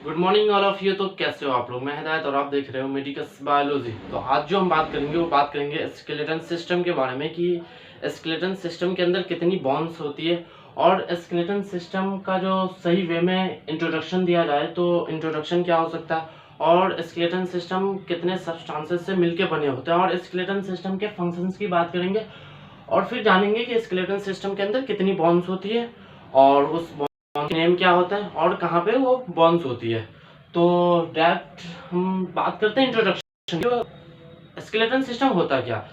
Good morning all of you. तो कैसे हो आप लोग? मैं हिदायत और आप देख रहे हो मेडिकस बायोलॉजी। तो आज जो हम बात करेंगे वो बात करेंगे स्केलेटन सिस्टम के बारे में कि स्केलेटन सिस्टम के अंदर कितनी बॉन्स होती है और स्केलेटन सिस्टम का जो सही वे में इंट्रोडक्शन दिया जाए तो इंट्रोडक्शन क्या हो सकता है और स्केलेटन सिस्टम कितने सब्सटेंसेस से मिलके बने होते हैं और स्केलेटन सिस्टम के फंक्शंस की बात करेंगे और फिर जानेंगे कि स्केलेटन सिस्टम के अंदर कितनी बॉन्स होती है और उस नेम क्या होता है और कहाँ पे वो बॉन्स होती है। तो डायरेक्ट हम बात करते हैं इंट्रोडक्शन। जो स्केलेटन सिस्टम होता क्या?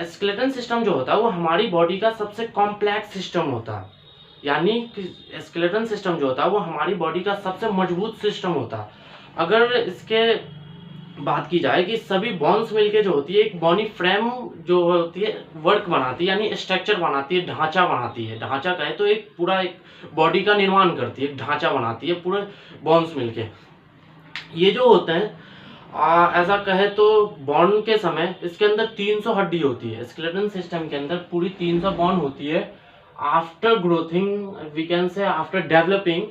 स्केलेटन सिस्टम जो होता है वो हमारी बॉडी का सबसे कॉम्प्लेक्स सिस्टम होता है। यानी कि स्केलेटन सिस्टम जो होता है वो हमारी बॉडी का सबसे मजबूत सिस्टम होता है। अगर इसके बात की जाए कि सभी बॉन्स मिलके जो होती है एक बॉडी फ्रेम जो होती है वर्क बनाती है, यानी स्ट्रक्चर बनाती है, ढांचा बनाती है। ढांचा कहे तो एक पूरा एक बॉडी का निर्माण करती है, एक ढांचा बनाती है पूरे बॉन्स मिलके। ये जो होते हैं ऐसा कहे तो बॉन्ड के समय इसके अंदर 300 हड्डी होती है। स्केलेटन सिस्टम के अंदर पूरी 300 बॉन्ड होती है। After growthing we can say after developing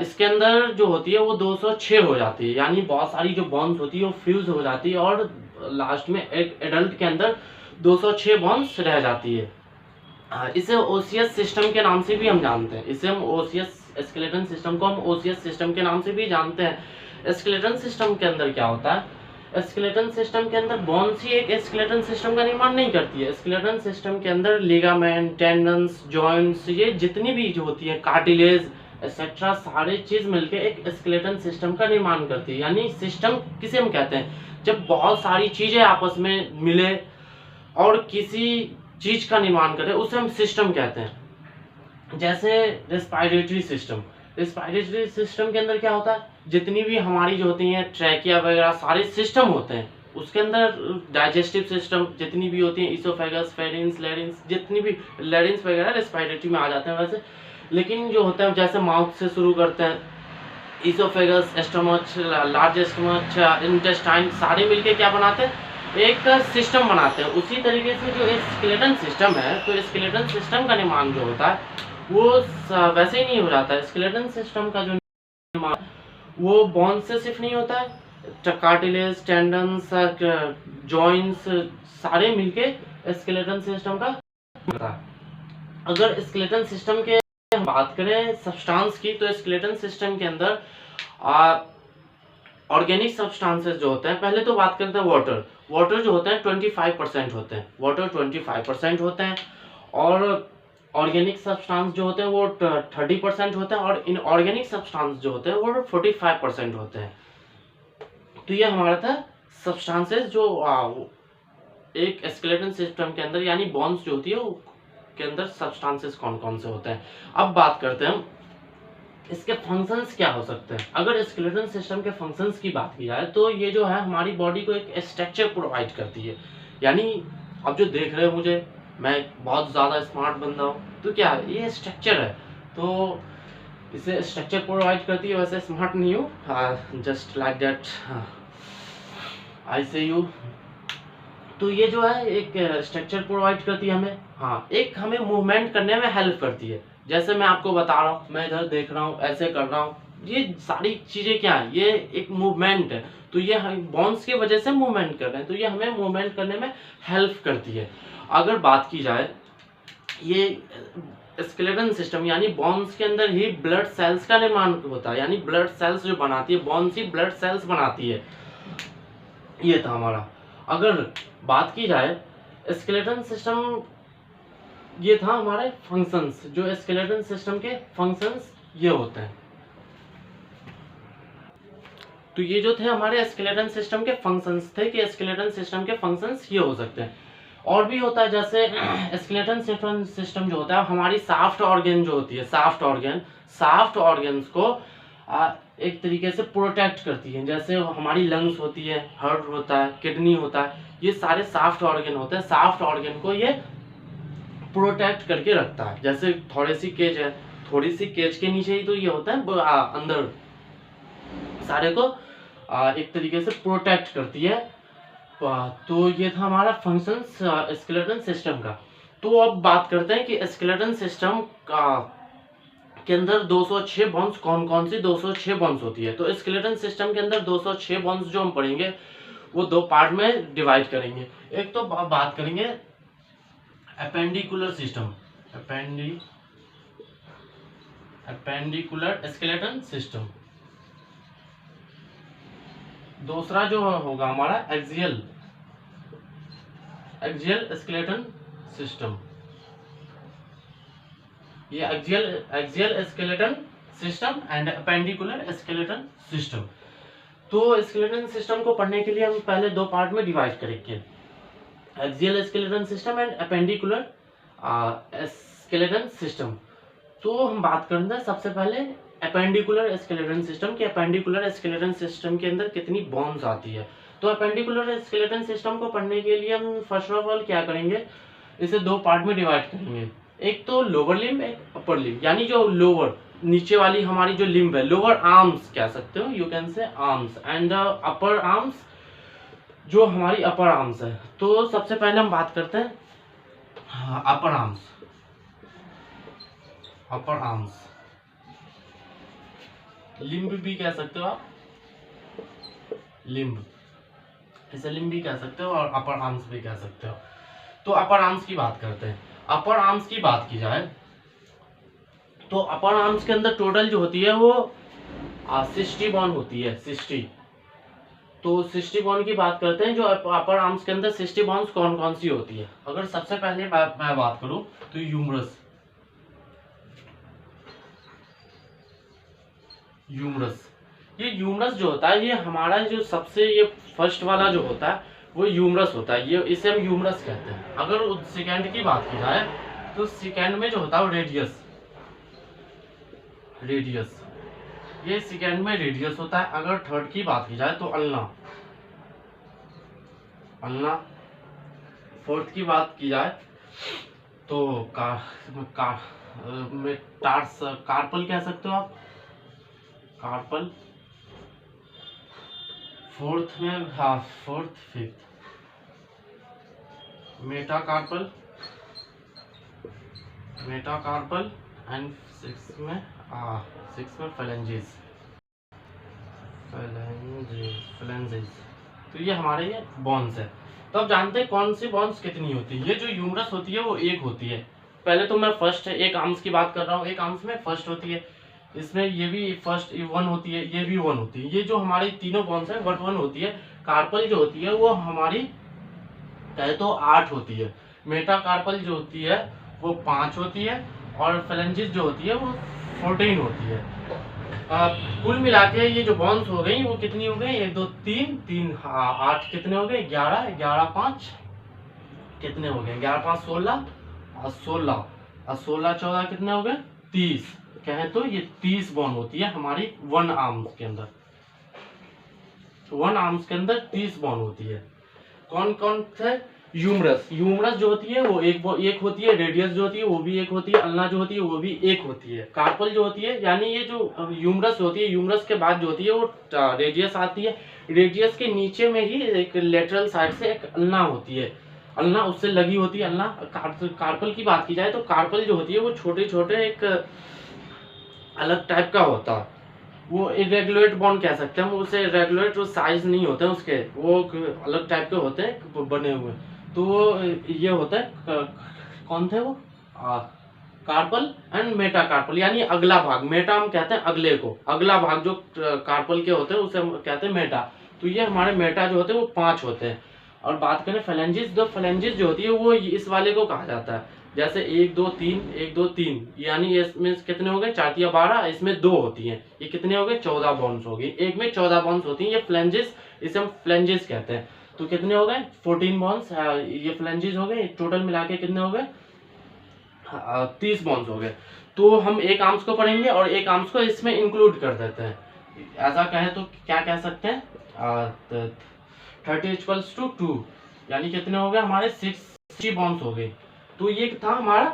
इसके अंदर जो होती है वो 206 हो जाती है, यानी बहुत सारी जो बॉन्ड्स होती है वो फ्यूज हो जाती है और लास्ट में एक एडल्ट के अंदर 206 बॉन्ड्स रह जाती है। इसे ओसियस सिस्टम के नाम से भी हम जानते हैं। इसे हम ओसियस स्केलेटन सिस्टम को हम ओसियस सिस्टम के नाम से भी जानते हैं। स्केलेटन सिस्टम के अंदर क्या होता है? स्केलेटन सिस्टम के अंदर बोन्स ही एक स्केलेटन सिस्टम का निर्माण नहीं करती है। स्केलेटन सिस्टम के अंदर लिगामेंट, टेंडन्स, जॉइंट्स, ये जितनी भी जो होती है कार्टिलेज एक्सेट्रा सारे चीज मिलके एक स्केलेटन सिस्टम का निर्माण करती है। यानी सिस्टम किसे हम कहते हैं? जब बहुत सारी चीजें आपस में मिले और किसी चीज का निर्माण करे उसे हम सिस्टम कहते हैं। जैसे रेस्पिरेटरी सिस्टम। रेस्पिरेटरी सिस्टम के अंदर क्या होता है? जितनी भी हमारी जो होती हैं ट्रैकिया वगैरह सारे सिस्टम होते हैं। उसके अंदर डाइजेस्टिव सिस्टम जितनी भी होती हैं, इसोफेगस, फेरिंग्स, लैरिंग्स, जितनी भी लैरिंग्स वगैरह रेस्पिरेटरी में आ जाते हैं वैसे। लेकिन जो होता है जैसे माउथ से शुरू करते हैं, oesophagus, stomach, large stomach, intestine सारे मिलके क्या बनाते हैं? एक सिस्टम बनाते हैं। उसी तरीके से जो स्केलेटन सिस्टम है, तो स्केलेटन सिस्टम का निर्माण जो होता है वो वैसे ही नहीं हो जाता है। स्केलेटन सिस्टम का जो निर्माण वो बोन्स से सिर्फ नहीं होता है, कार्टिलेज, टेंडन्स, जॉइंट्स सारे मिलके स्केलेटन सिस्टम का होता है। अगर स्केलेटन सिस्टम के हम बात करें सब्सटेंस की, तो स्केलेटन सिस्टम के अंदर ऑर्गेनिक सब्सटेंसेस जो होते हैं, पहले तो बात करते हैं वाटर। वाटर जो होते हैं 25% होते हैं, वाटर 25% होते हैं और ऑर्गेनिक सब्सटेंस जो होते हैं वो 30% होते हैं और इनऑर्गेनिक सब्सटेंस जो होते हैं वो 45% होते हैं। तो ये हमारा था सब्सटेंसेस जो एक स्केलेटन सिस्टम के अंदर यानी बोन्स जो होती है के अंदर सब्सटेंसेस कौन कौन से होते हैं। अब बात करते हैं हम इसके फंक्शंस क्या हो सकते हैं। अगर स्केलेटन सिस्टम के फंक्शंस की बात की जाए तो ये जो है हमारी बॉडी को एक स्ट्रक्चर प्रोवाइड करती है। यानी अब जो देख रहे हो मुझे, मैं बहुत ज़्यादा स्मार्ट बंदा हूँ, तो क्या ये स्ट्रक्चर है, तो इसे स्ट्रक्चर प्रोवाइड करती है। वैसे स्मार्ट नहीं हूँ, जस्ट लाइक दैट आई से यू। तो ये जो है एक स्ट्रक्चर प्रोवाइड करती है हमें। हाँ, एक हमें मूवमेंट करने में हेल्प करती है। जैसे मैं आपको बता रहा हूँ, मैं इधर देख रहा हूँ, ऐसे कर रहा हूँ, ये सारी चीजें क्या है? ये एक मूवमेंट है। तो ये बॉन्स की वजह से मूवमेंट कर रहे हैं, तो ये हमें मूवमेंट करने में हेल्प करती है। अगर बात की जाए ये स्केलेटन सिस्टम यानी बॉन्स के अंदर ही ब्लड सेल्स का निर्माण होता है, यानी ब्लड सेल्स जो बनाती है, बॉन्स ही ब्लड सेल्स बनाती है। ये था हमारा। अगर बात की जाए स्केलेटन सिस्टम, ये था हमारे फंक्शंस। जो स्केलेटन सिस्टम के फंक्शंस ये होते हैं। तो ये जो थे हमारे स्केलेटन सिस्टम के फंक्शंस थे कि स्केलेटन सिस्टम के फंक्शंस ये हो सकते हैं। और भी होता है, जैसे स्केलेटन सिस्टम जो होता है हमारी साफ्ट ऑर्गन जो होती है, साफ्ट ऑर्गन्स को एक तरीके से प्रोटेक्ट करती है। जैसे हमारी लंग्स होती है, हार्ट होता है, किडनी होता है, ये सारे साफ्ट ऑर्गन होते हैं। साफ्ट ऑर्गन को ये प्रोटेक्ट करके रखता है। जैसे थोड़ी सी केज है, थोड़ी सी केज के नीचे ही तो ये होता है, अंदर सारे को एक तरीके से प्रोटेक्ट करती है। तो ये था हमारा फंक्शंस स्केलेटन सिस्टम का। तो अब बात करते हैं कि स्केलेटन सिस्टम का के अंदर 206 बॉन्ड्स कौन कौन सी 206 बॉन्ड्स होती है। तो स्केलेटन सिस्टम के अंदर 206 बॉन्ड्स जो हम पढ़ेंगे वो दो पार्ट में डिवाइड करेंगे। एक तो बात करेंगे appendicular system, appendicular skeleton system. दूसरा जो होगा हमारा एक्सियल स्केलेटन सिस्टम। ये axial skeleton system and appendicular skeleton system. तो स्केलेटन सिस्टम को पढ़ने के लिए हम पहले दो पार्ट में डिवाइड करेंगे, axial skeleton system and appendicular skeleton system. तो हम बात करते हैं सबसे पहले एपेंडिकुलर स्केलेटन सिस्टम के। एपेंडिकुलर स्केलेटन सिस्टम के अंदर कितनी बॉन्ड्स आती है। तो एपेंडिकुलर स्केलेटन सिस्टम को पढ़ने के लिए हम फर्स्ट ऑफ ऑल क्या करेंगे, इसे दो पार्ट में डिवाइड करेंगे, एक तो लोअर लिम्ब, एक अपर लिम्ब। यानी जो लोअर नीचे वाली हमारी जो लिम्ब है, लोअर आर्म्स कह सकते हो, you can say arms, and upper arms जो हमारी अपर आर्म्स है। तो सबसे पहले हम बात करते हैं अपर आर्म्स। अपर आर्म्स लिम्ब भी कह सकते हो आप, लिम्ब, इसे लिम्ब भी कह सकते हो और अपर आर्म्स भी कह सकते हो। तो अपर आर्म्स की बात करते हैं। अपर आर्म्स की बात की जाए तो अपर आर्म्स के अंदर टोटल जो होती है वो 60 बॉन्ड होती है, 60। तो 60 बॉन्ड की बात करते हैं। जो अपर आर्म्स के अंदर 60 बॉन्ड्स कौन कौन सी होती है। अगर सबसे पहले मैं बात करूं तो यूमरस, ये यूमरस जो होता है, ये हमारा जो सबसे ये फर्स्ट वाला जो होता है वो यूमरस होता है। ये इसे हम यूमरस कहते हैं। अगर सेकेंड की बात की जाए तो सेकेंड में जो होता है वो रेडियस, ये सेकेंड में रेडियस होता है। अगर थर्ड की बात की जाए तो अल्ना, फोर्थ की बात की जाए तो कार्पल कह सकते हो आप, कार्पल। फोर्थ में fourth fifth metacarpal and six में फेलेंजेस। तो ये हमारे ये बॉन्स है। तो अब जानते हैं कौन सी बॉन्स कितनी होती है। ये जो यूमरस होती है वो एक होती है। पहले तो मैं फर्स्ट एक आर्म्स की बात कर रहा हूँ, एक आर्म्स में फर्स्ट होती है, इसमें ये भी फर्स्ट 1 होती है, ये भी 1 होती है। ये जो हमारी तीनों बॉन्स है 1 होती है। कार्पल जो होती है वो हमारी कहे तो 8 होती है। मेटाकार्पल जो होती है वो 5 होती है और फेलेंजिस जो होती है वो 14 होती है। कुल मिला के ये जो बॉन्स हो गई वो कितनी हो गई, 1 2 3 3 8 कितने हो गए, 11 11 5 कितने हो गए, 11 5 16 और 16 और 16 14 कितने हो गए, 30। कहे तो ये 30 बॉन्ड होती है हमारी 1 आर्म्स के अंदर। 1 आर्म्स के अंदर 30 बॉन्ड होती है। कौन कौन थे, यूमरस जो होती है वो एक होती है, रेडियस जो होती है वो भी एक होती है, अल्ना जो होती है वो भी एक होती है, कार्पल जो होती है, यानी ये जो यूमरस होती है, यूमरस के बाद जो होती है वो रेडियस आती है। रेडियस के नीचे में ही एक लेटरल साइड से एक अल्ना होती है, अल्ना उससे लगी होती है अल्ना। कार्पल की बात की जाए तो कार्पल जो होती है वो छोटे छोटे एक अलग टाइप का होता है, वो इरेगुलेट बॉन्ड कह सकते हैं हम उसे। रेगुलेट साइज नहीं होते हैं उसके, वो अलग टाइप के होते हैं बने हुए। तो वो ये होता है कौन थे वो, कार्पल एंड मेटाकार्पल, यानी अगला भाग। मेटा हम कहते हैं अगले को, अगला भाग जो कार्पल के होते हैं उसे हम कहते हैं मेटा। तो ये हमारे मेटा जो होते हैं वो 5 होते हैं। और बात करें फेलेंजिस, तो फेलेंजिस जो होती है वो इस वाले को कहा जाता है। जैसे 1 2 3 1 2 3, यानी इसमें कितने हो गए 4 या 12, इसमें 2 होती हैं, ये कितने हो गए 14 बॉन्ड्स हो गई। एक में 14 बॉन्ड्स होती हैं, ये फ्लेंजेस, इसे हम फ्लेंजेस कहते हैं। तो कितने हो गए 14 बॉन्ड्स, ये फ्लेंजेस हो गए। टोटल मिला के कितने हो गए 30 बॉन्ड्स हो गए। तो हम एक आर्म्स को पढ़ेंगे और एक आर्म्स को इसमें इंक्लूड कर देते हैं। ऐसा कहें तो क्या कह सकते हैं 30 = 2, यानी कितने हो गए हमारे 60 बॉन्ड्स हो गए। तो ये था हमारा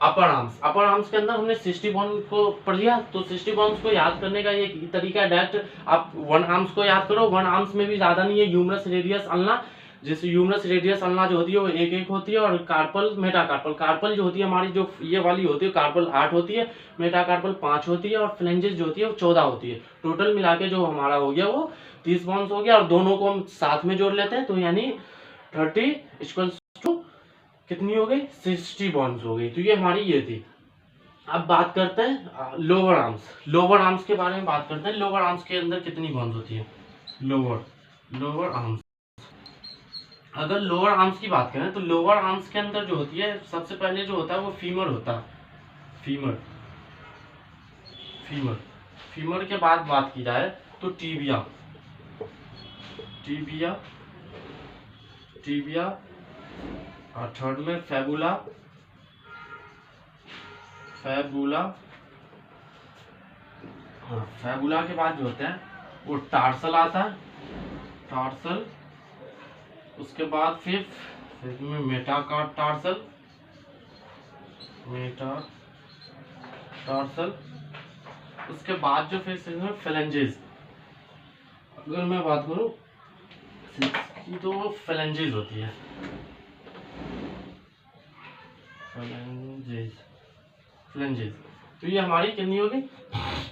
अपर आर्म्स। अपर आर्म्स के अंदर हमने 60 बॉन्ड को पढ़ लिया। तो 60 बॉन्ड्स को याद करने का एक तरीका डायरेक्ट आप 1 आर्म्स को याद करो। 1 आर्म्स में भी ज्यादा नहीं है, यूमरस रेडियस अल्ना जैसे ह्यूमरस रेडियस अल्ना जो होती है वो 1-1 होती है, और कार्पल मेटाकार्पल कार्पल जो होती है हमारी, जो ये वाली होती है कार्पल 8 होती है, मेटाकार्पल 5 होती है, और फ्लेंजेस जो होती है वो 14 होती है। टोटल मिला के जो हमारा हो गया वो 30 बॉन्ड्स हो गया, और दोनों को हम साथ में जोड़ लेते हैं तो यानी 30 इक्वल्स टू कितनी हो गई, 60 बॉन्ड्स हो गई। तो ये हमारी ये थी। अब बात करते हैं लोअर आर्म्स। लोअर आर्म्स के बारे में बात करते हैं। लोअर आर्म्स के अंदर कितनी बॉन्ड्स होती है, लोअर आर्म्स। अगर लोअर आर्म्स की बात करें तो लोअर आर्म्स के अंदर जो होती है सबसे पहले जो होता है वो फीमर होता है। फीमर के बाद बात की जाए तो टीबिया, और थर्ड में फैबुला, फैबुला के बाद जो होता है वो टार्सल आता है, टार्सल। उसके बाद फिर में मेटाटार्सल, उसके बाद जो फिर फ्लेंजेस। अगर मैं बात करूं तो वो फ्लेंजेस होती है, फ्लेंजेस। तो ये हमारी कितनी हो गई,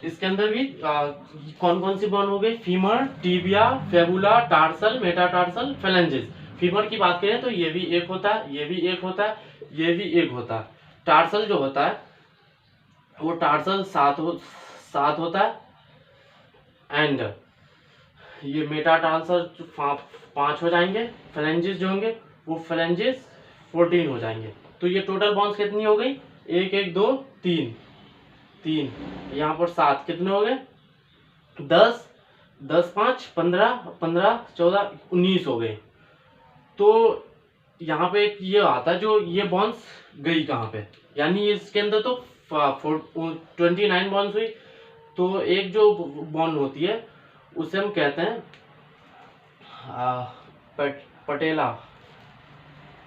इसके अंदर भी कौन कौन सी बॉन हो गई, femur, tibia, fabula, tarsal, metatarsal, flanges. Femur की बात करें तो ये भी एक होता है, ये भी एक होता है, ये भी एक होता है। टार्सल जो होता है वो टार्सल 7 होता है, एंड ये मेटाटार्सल 5 हो जाएंगे। फ्लेंजेस जो होंगे वो फ्लेंजेस 14 हो जाएंगे। तो ये टोटल बॉन्ड्स कितनी हो गई, 1 1 2 3 यहाँ पर 7 कितने हो गए, 10 10 5 15 15 14 19 हो गए। तो यहाँ पे एक ये आता है जो ये बॉन्ड्स गई कहाँ पे, यानी इसके अंदर तो 29 बॉन्ड्स हुई। तो एक जो बॉन्ड होती है उसे हम कहते हैं पटेला,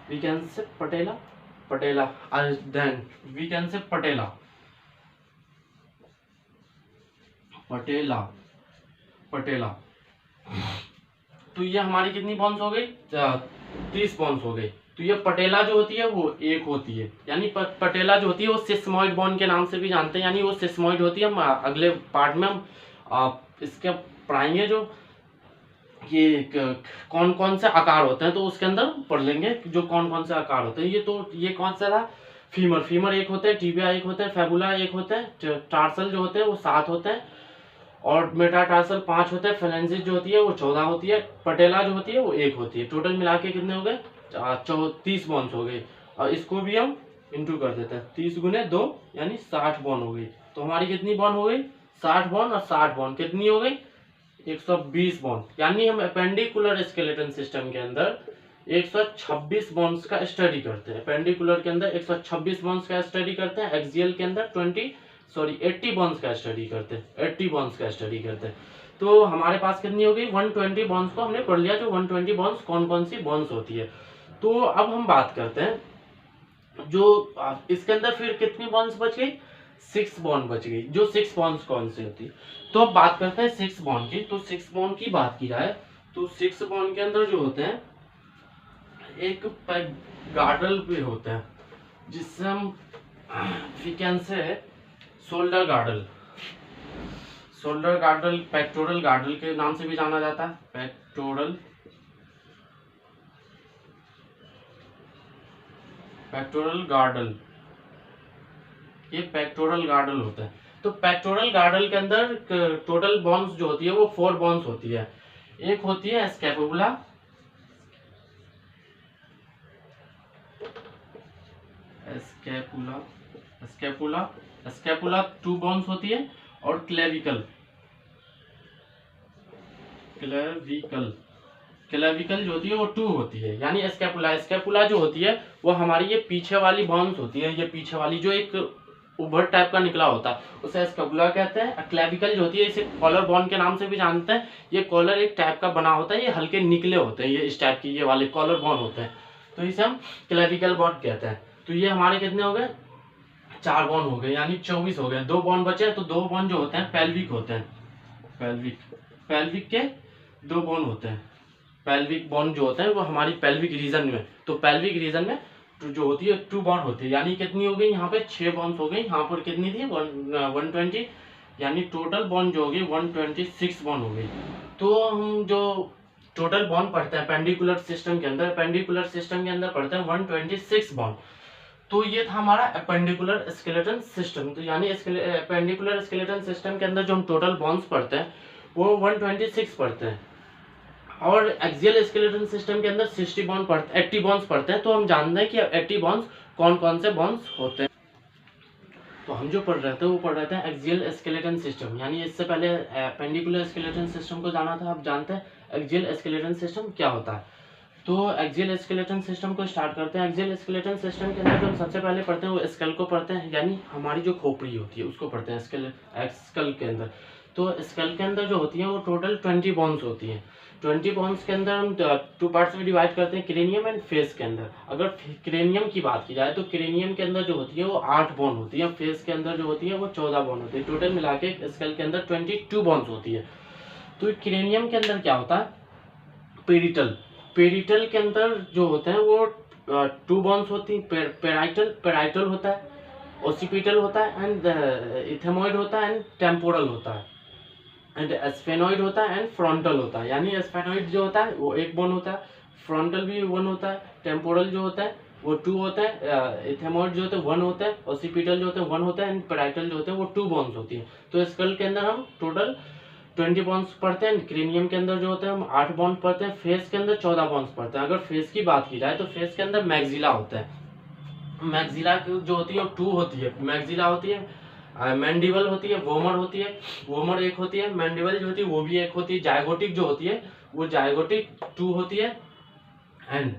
वी कैन से पटेला, देन वी कैन से पटेला। तो ये हमारी कितनी बॉन्ड्स हो गई, 30 बॉन्ड्स हो गई। तो ये पटेला जो होती है वो एक होती है, यानी पटेला जो होती है वो सिस्मोइड बॉन्ड के नाम से भी जानते हैं, यानी वो सिस्मोइड होती है। हम अगले पार्ट में हम इसके पढ़ाएंगे जो ये कौन कौन से आकार होते हैं, तो उसके अंदर पढ़ लेंगे जो कौन कौन से आकार होते हैं। ये कौन सा था, फीमर एक होते हैं, टीबिया एक होता है, फेबुला एक होता है, टार्सल जो होते हैं वो 7 होते हैं, और मेटाटार्सल 5 होते हैं, फ्लेंजेस जो होती है वो 14 होती है, पटेला जो होती है वो 1 होती है। टोटल मिला के कितने हो गए, 30 बॉन्ड्स हो गए। और इसको भी हम इंटू कर देते हैं, 30 गुने 2 यानी 60 बॉन्ड हो गई। तो हमारी कितनी बॉन्ड हो गई, 60 बॉन्ड, और 60 बॉन्ड कितनी हो गई, 120 बॉन्ड। यानी हम अपेंडिकुलर स्केलेटन सिस्टम के अंदर 126 बॉन्ड्स का स्टडी करते हैं। अपेंडिकुलर के अंदर 126 बॉन्ड्स का स्टडी करते हैं, एक्सियल के अंदर 80 बॉन्ड्स का स्टडी करते हैं। तो हमारे पास कितनी हो गई, 120 बॉन्ड्स को हमने पढ़ लिया, जो 120 बॉन्ड्स कौन कौन सी बॉन्ड्स होती है। तो अब हम बात करते हैं जो इसके अंदर फिर कितनी बॉन्ड्स बच गई, 6 बॉन्ड बच गई। जो 6 बॉन्ड्स कौन सी होती है, तो अब बात करते हैं 6 बॉन्ड की। तो 6 बॉन्ड की बात की जाए तो 6 बॉन्ड के अंदर जो होते हैं एक गार्डल पे होते हैं, जिससे हम we can say shoulder girdle, pectoral girdle के नाम से भी जाना जाता है, पेक्टोरल गार्डल। ये पेक्टोरल गार्डल होता है। तो पेक्टोरल गार्डल के अंदर टोटल बॉन्ड्स जो होती है वो 4 बॉन्ड्स होती है। एक होती है स्कैपुला, स्कैपुला 2 बॉन्ड्स होती है, और क्लेविकल जो होती है वो 2 होती है। यानी स्कैपुला जो होती है वो हमारी ये पीछे वाली बॉन्ड्स होती है, ये पीछे वाली जो एक उभर टाइप का निकला होता है उसे स्कैपुला कहते हैं। क्लेविकल जो होती है इसे कॉलर बॉन के नाम से भी जानते हैं। ये कॉलर एक टाइप का बना होता है, ये हल्के निकले होते हैं, ये इस टाइप की ये वाले कॉलर बॉन होते हैं, तो इसे हम क्लेविकल बॉन कहते हैं। तो ये हमारे कितने हो गए, 4 बॉन हो गए, यानी 24 हो गए। 2 बॉन बचे, तो 2 बॉन जो होते हैं पेल्विक होते हैं, पेल्विक के 2 बॉन होते हैं, पेल्विक बोन जो होते हैं वो हमारी पेल्विक रीजन में, तो पेल्विक रीजन में जो होती है 2 बॉन्ड होती है, यानी कितनी हो गई यहाँ पे 6 बॉन्ड हो गई, यहाँ पर कितनी थी 120, यानी टोटल बॉन्ड जो होगी 126 बॉन्ड हो गई। तो हम जो टोटल बॉन्ड पढ़ते हैं पेंडिकुलर सिस्टम के अंदर, पेंडिकुलर सिस्टम के अंदर पढ़ते हैं 126 बॉन्ड। तो ये था हमारा एपेंडिकुलर स्केलेटन सिस्टम। तो यानी एपेंडिकुलर स्केलेटन सिस्टम के अंदर जो हम टोटल बॉन्ड्स पढ़ते हैं वो 126 पढ़ते हैं, और एक्सियल स्केलेटन सिस्टम के अंदर 60 बॉन्ड पढ़ते 80 बॉन्ड्स पढ़ते हैं। तो हम जानते हैं कि 80 बॉन्ड्स कौन कौन से बॉन्ड्स होते हैं। तो हम जो पढ़ रहे थे वो पढ़ रहे थे एक्सियल स्केलेटन सिस्टम, यानी इससे पहले एपेंडिकुलर स्केलेटन सिस्टम को जाना था, अब जानते हैं एक्सियल स्केलेटन सिस्टम क्या होता है। तो एक्सियल स्केलेटन सिस्टम को स्टार्ट करते हैं। एक्सियल स्केलेटन सिस्टम के अंदर जो हम सबसे पहले पढ़ते हैं वो स्कल को पढ़ते हैं, यानी हमारी जो खोपड़ी होती है उसको पढ़ते हैं स्कल के अंदर। तो स्कल के अंदर जो होती है वो टोटल 20 बॉन्स होती हैं। 20 बॉन्स के अंदर हम 2 पार्ट्स में डिवाइड करते हैं, क्रेनियम एंड फेस के अंदर। अगर क्रेनियम की बात की जाए तो क्रेनियम के अंदर जो होती है वो 8 बॉन्ड होती है, फेस के अंदर जो होती है वो 14 बॉन्ड होती है। टोटल मिला के स्कल के अंदर 22 बॉन्स होती है। तो क्रेनियम के अंदर क्या होता है, पेरिटल, पेरिटल के अंदर जो होते हैं वो 2 बॉन्स होती हैं, पेराइटल होता है, ओसिपिटल होता है एंड इथेमॉइड होता है एंड टेम्पोरल होता है, एंड स्फेनॉइड होता है एंड फ्रंटल होता है। यानी स्फेनॉइड जो होता है वो 1 बॉन्ड होता है, फ्रंटल भी 1 होता है, टेम्पोरल जो होता है वो 2 होता है, इथेमॉइड जो होता है 1 होता है, ओसिपिटल जो होता है 1 होता है एंड पेराइटल जो होता है वो 2 बॉन्ड्स होती है। तो स्कल के अंदर हम टोटल 20 बॉन्ड्स पढ़ते हैं। क्रेनियम के अंदर जो होता है हम 8 बॉन्ड पढ़ते हैं। फेस के अंदर 14 बॉन्ड्स पढ़ते हैं। अगर फेस की बात की जाए तो फेस के अंदर मैक्सिला होता है। मैक्सिला जो होती है वो 2 होती है, मैक्सिला होती है, मैंडिबल होती है, वोमर होती है, वोमर 1 होती है, मैंडिबल जो होती है वो भी 1 होती है, जायगोटिक जो होती है वो जायगोटिक 2 होती है, एंड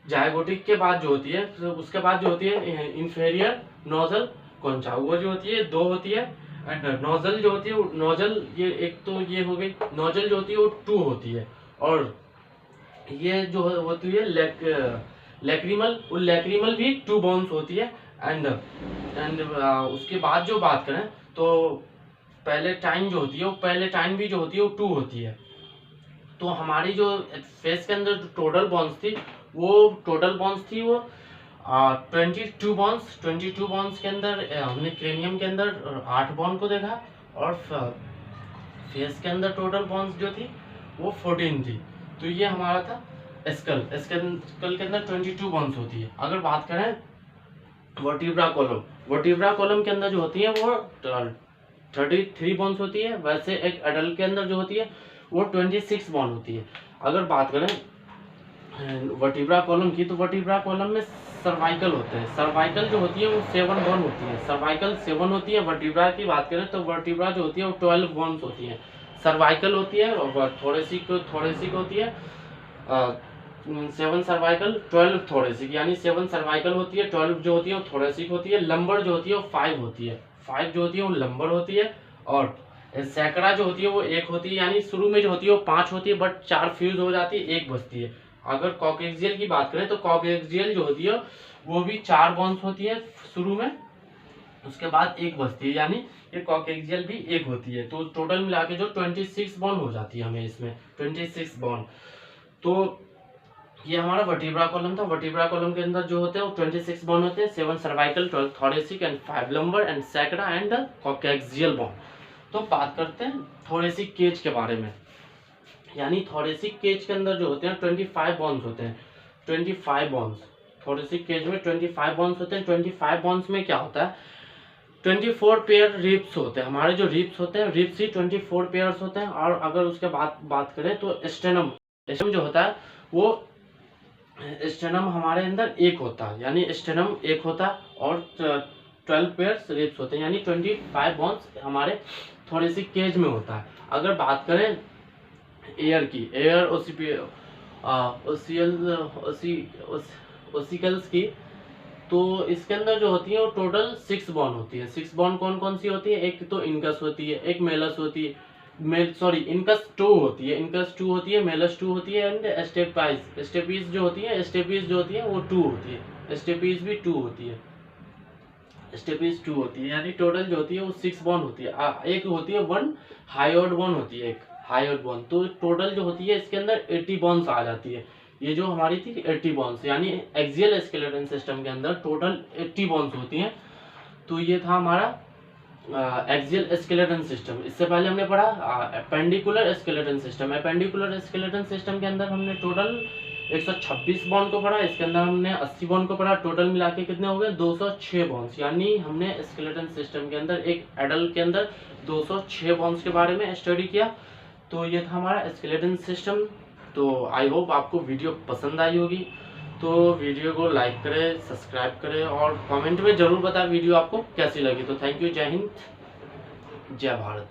जायगोटिक के बाद जो होती है तो उसके बाद जो होती है इंफेरियर नोजल कॉन्चा, वो जो होती है 2 होती है, एंड नोजल जो होती है नोजल ये एक तो ये हो गई, नोजल जो होती है वो 2 होती है, और ये जो होती है लैक्रिमल, वो लैक्रिमल भी 2 बॉन्स होती है। एंड उसके बाद जो बात करें तो पहले टाइम जो होती है वो पहले टाइम भी जो होती है वो 2 होती है। तो हमारी जो फेस के अंदर जो टोटल बॉन्स थी वो 22 बॉन्स। 22 बॉन्स के अंदर हमने क्रेनियम के अंदर 8 बॉन्ड को देखा, और फेस के अंदर टोटल बॉन्स जो थी वो 14 थी। तो ये हमारा था स्कल के अंदर 22 बॉन्स होती है। अगर बात करें वर्टिब्रा कॉलम के अंदर जो होती है वो 33 बॉन्स होती है। वैसे एक एडल्ट के अंदर जो होती है वो 26 बॉन्ड होती है। अगर बात करें वर्टिब्रा कॉलम की तो वर्टिब्रा कॉलम में सर्वाइकल होते हैं। सर्वाइकल जो होती है वो 7 बॉन्ड होती है, सर्वाइकल 7 होती है। वर्टिब्रा की बात करें तो वर्टिब्रा जो होती है वो 12 बॉन्ड्स होती है। सर्वाइकल होती है और थोरेसिक होती है 7 सर्वाइकल 12 थोरेसिक, यानी 7 सर्वाइकल होती है, 12 जो होती है वो थोरेसिक होती है। लंबर जो होती है वो 5 होती है, 5 जो होती है वो लंबर होती है, और सैकड़ा जो होती है वो 1 होती है। यानी शुरू में जो होती है वो 5 होती है, बट 4 फ्यूज हो जाती है, 1 बचती है। अगर कॉकेक्सियल की बात करें तो कॉकेक्सियल जो होती है वो भी 4 बॉन्ड्स होती है शुरू में, उसके बाद 1 बचती है, यानी ये कॉकेक्सियल भी 1 होती है। तो टोटल मिला के जो 26 बॉन्ड हो जाती है हमें इसमें 26 बॉन्ड। तो ये हमारा वर्टिब्रा कॉलम था। वर्टिब्रा कॉलम के अंदर जो होते हैं वो 26 बॉन्ड होते हैं, 7 cervical, 12 thoracic and 5 lumbar and सैकड़ा एंड कॉकेक्सियल बॉन्ड। तो बात करते हैं थोरेसिक केज के बारे में। यानी थोरेसिक केज के अंदर जो होते हैं 25 बॉन्ड्स होते हैं, 25 बॉन्ड्स। थोरेसिक केज में 25 बॉन्ड्स होते हैं। 25 बॉन्ड्स में क्या होता है 24 पेयर रिब्स होते हैं। हमारे जो रिब्स होते हैं रिब्स ही 24 पेयर्स होते हैं। और अगर उसके बाद बात करें तो स्टेनम जो होता है वो स्टेनम हमारे अंदर 1 होता है, यानी स्टेनम 1 होता है, और 12 पेयर्स रिब्स होते हैं, यानी 25 बॉन्ड्स हमारे थोरेसिक केज में होता है। अगर बात करें एयर की, एयर ओसिकल्स की, तो इसके अंदर जो होती है वो टोटल 6 बॉन्ड होती है। 6 बॉन्ड कौन कौन सी होती है, एक तो इनकस होती है, एक मेलस होती है, इनकस 2 होती है, इनकस 2 होती है, मेलस 2 होती है, एंड स्टेपीज जो होती है वो 2 होती है, स्टेपीज भी 2 होती है, स्टेपीज 2 होती है। यानी टोटल जो होती है वो 6 बॉन्ड होती है। एक होती है 1 हाइयोड बॉन्ड होती है, एक हायर बॉन्ड, तो टोटल जो होती है इसके अंदर 80 बॉन्ड्स आ जाती है। ये जो हमारी थी 80 बॉन्ड्स, यानी एक्सियल स्केलेटन सिस्टम के अंदर टोटल 80 बॉन्ड्स होती हैं। तो ये था हमारा एक्सियल स्केलेटन सिस्टम। इससे पहले हमने पढ़ा appendicular skeleton system. Appendicular skeleton system के अंदर हमने टोटल 126 बॉन्ड को पढ़ा, इसके अंदर हमने 80 बॉन्ड को पढ़ा, टोटल मिला के कितने हो गए 206 बॉन्ड्स, यानी हमने स्केलेटन सिस्टम के अंदर एक एडल्ट के अंदर 206 बॉन्ड्स के बारे में स्टडी किया। तो ये था हमारा स्केलेटन सिस्टम। तो आई होप आपको वीडियो पसंद आई होगी, तो वीडियो को लाइक करें, सब्सक्राइब करें और कमेंट में ज़रूर बताएं वीडियो आपको कैसी लगी। तो थैंक यू, जय हिंद, जय भारत।